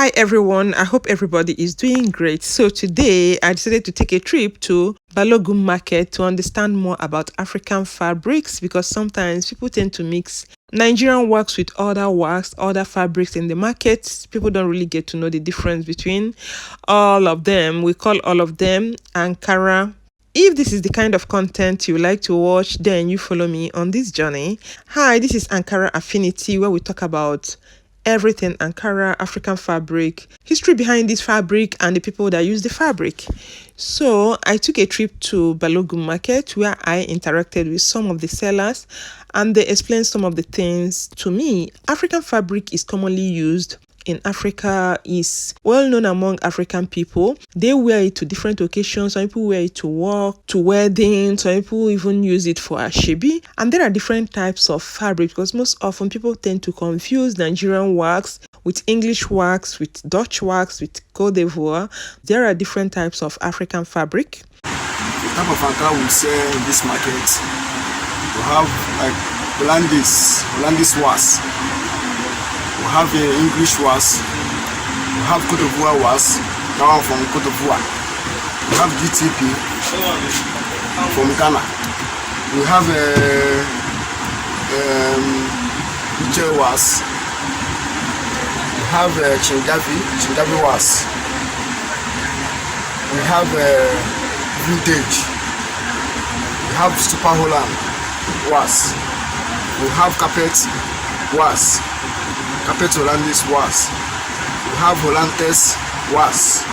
Hi everyone, I hope everybody is doing great. So today I decided to take a trip to Balogun market to understand more about African fabrics, because sometimes people tend to mix Nigerian wax with other wax, other fabrics in the market. People don't really get to know the difference between all of them. We call all of them Ankara. If this is the kind of content you like to watch, then you follow me on this journey. Hi, this is Ankara Affinity, where we talk about everything Ankara, African fabric, history behind this fabric, and the people that use the fabric. So I took a trip to Balogun market where I interacted with some of the sellers and they explained some of the things to me. African fabric is commonly used in Africa, is well known among African people. They wear it to different occasions. Some people wear it to work, to weddings. Some people even use it for ashebi. And there are different types of fabric, because most often people tend to confuse Nigerian wax with English wax, with Dutch wax, with Cote d'Ivoire. There are different types of African fabric. The type of Ankara we sell in this market, we have like Hollandis wax. We have English was, we have Cote d'Ivoire was, that one from Cote d'Ivoire. We have GTP from Ghana. We have Niger was. We have Chingavi was. We have Vintage. We have Super Holland was. We have Carpet was. Carpet Hollandis was. We have Hollandes was.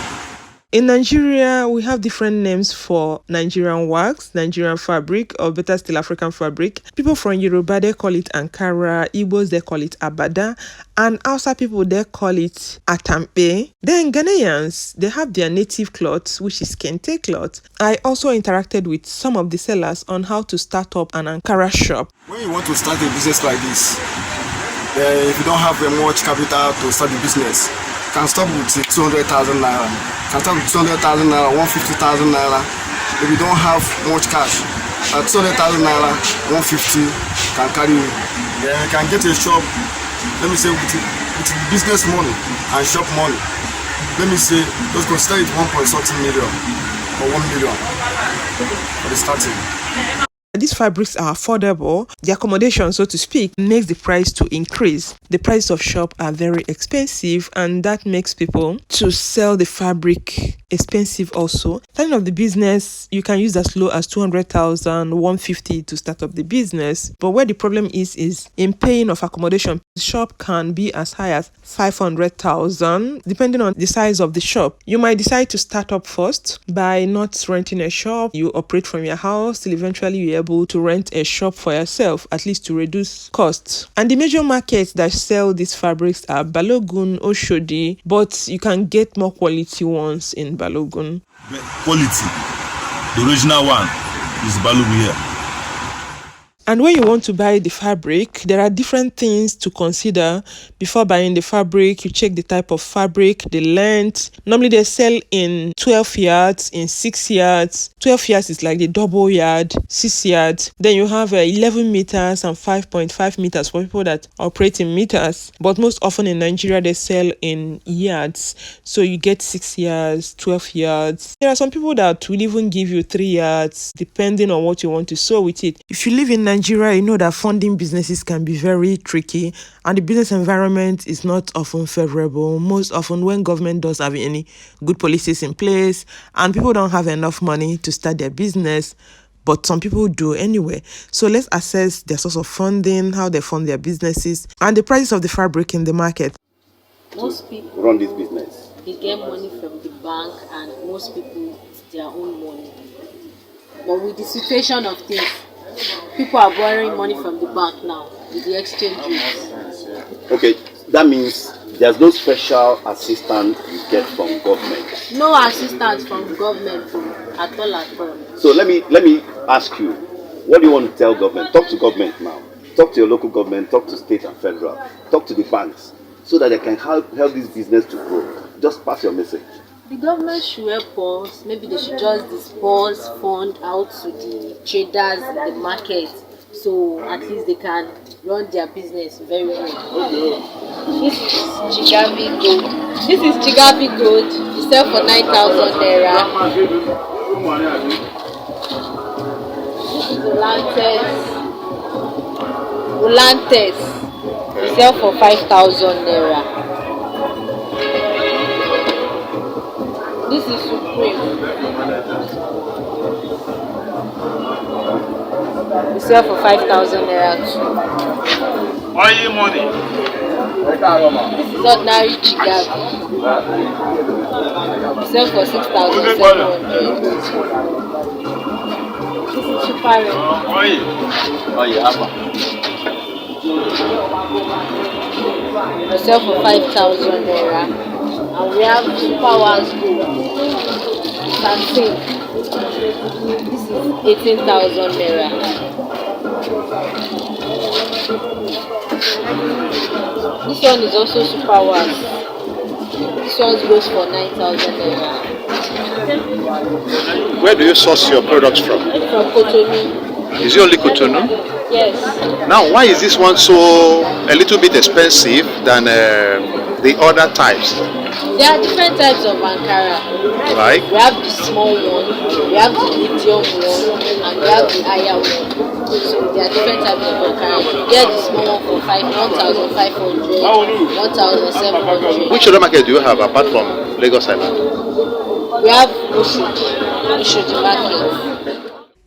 In Nigeria, we have different names for Nigerian wax, Nigerian fabric, or better still African fabric. People from Yoruba, they call it Ankara. Igbos, they call it Abada. And Hausa people, they call it Atampe. Then Ghanaians, they have their native cloth, which is Kente cloth. I also interacted with some of the sellers on how to start up an Ankara shop. When you want to start a business like this, if you don't have much capital to start the business, you can start with 200,000 naira. You can start with 200,000 naira, 150,000 naira. If you don't have much cash, 200,000 naira, 150 can carry you. Then you can get a shop, let me say, with business money and shop money. Let me say, just consider it 1.something million or 1 million for the starting. These fabrics are affordable. The accommodation, so to speak, makes the price to increase. The price of shop are very expensive, and that makes people to sell the fabric expensive also. Starting of the business, you can use as low as 200,000, 150 to start up the business. But where the problem is in paying of accommodation. The shop can be as high as 500,000, depending on the size of the shop. You might decide to start up first by not renting a shop. You operate from your house till eventually you're able to rent a shop for yourself, at least to reduce costs. And the major markets that sell these fabrics are Balogun, Oshodi, but you can get more quality ones in Balogun. Quality, the original one is Balogun here. And when you want to buy the fabric, there are different things to consider before buying the fabric. You check the type of fabric, the length. Normally they sell in 12 yards, in 6 yards. 12 yards is like the double yard, 6 yards. Then you have 11 meters and 5.5 meters for people that operate in meters. But most often in Nigeria, they sell in yards. So you get 6 yards, 12 yards. There are some people that will even give you 3 yards, depending on what you want to sew with it. If you live in Nigeria, you know that funding businesses can be very tricky, and the business environment is not often favorable. Most often when government does have any good policies in place and people don't have enough money to start their business, but some people do anyway. So let's assess their source of funding, how they fund their businesses, and the prices of the fabric in the market. Most people run this business. They get money from the bank, and most people it's their own money. But with the situation of things, people are borrowing money from the bank now with the exchange rate. Okay, that means there's no special assistance you get from government. No assistance from government at all. So let me ask you, what do you want to tell government? Talk to government now. Talk to your local government, talk to state and federal, talk to the banks, so that they can help this business to grow. Just pass your message. The government should help us. Maybe they should just disperse fund out to the traders in the market, so at least they can run their business very well. This is Chigabi gold. This is Chigabi gold. We sell for 9,000 naira. This is Olantes. We sell for 5,000 naira. This is Supreme. We sell for 5,000 naira too. Oil money. This is ordinary Chigabi. We sell for 6,700. This is super red. We sell for 5,000 naira. And we have super ones gold. Something. This is 18,000 naira. This one is also super wax. This one goes for 9,000 naira. Where do you source your products from? From Cotonou. Is it only Cotonou? Yes. Now, why is this one so a little bit expensive than the other types? There are different types of Ankara. Like? We have the small one, we have the medium one, and we have the higher one. So there are different types of Ankara. You get the small one for 1,500, 1,700. Which other market do you have apart from Lagos Island? We have Oshodi market.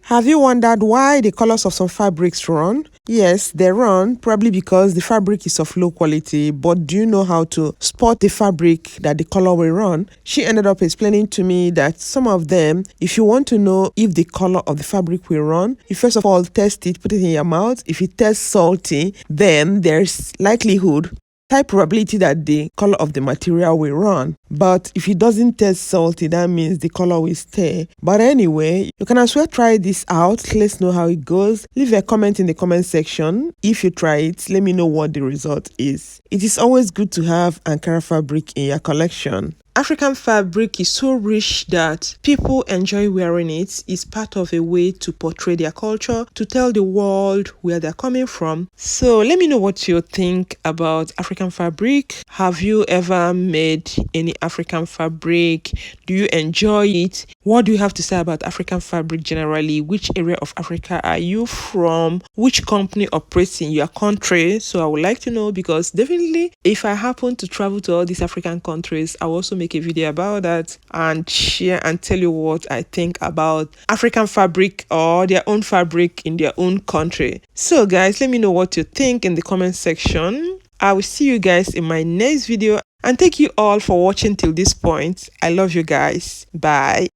Have you wondered why the colors of some fabrics run? Yes, they run probably because the fabric is of low quality, but do you know how to spot the fabric that the color will run? She ended up explaining to me that some of them, if you want to know if the color of the fabric will run, you first of all test it, put it in your mouth. If it tastes salty, then there's likelihood, high probability that the color of the material will run. But if it doesn't taste salty, that means the color will stay. But anyway, you can as well try this out. Let's know how it goes. Leave a comment in the comment section. If you try it, let me know what the result is. It is always good to have Ankara fabric in your collection. African fabric is so rich that people enjoy wearing it. It's part of a way to portray their culture, to tell the world where they're coming from. So let me know what you think about African fabric. Have you ever made any African fabric? Do you enjoy it? What do you have to say about African fabric generally? Which area of Africa are you from? Which company operates in your country? So I would like to know, because definitely if I happen to travel to all these African countries, I will also make a video about that and share and tell you what I think about African fabric or their own fabric in their own country. So guys, let me know what you think in the comment section. I will see you guys in my next video, and thank you all for watching till this point. I love you guys. Bye.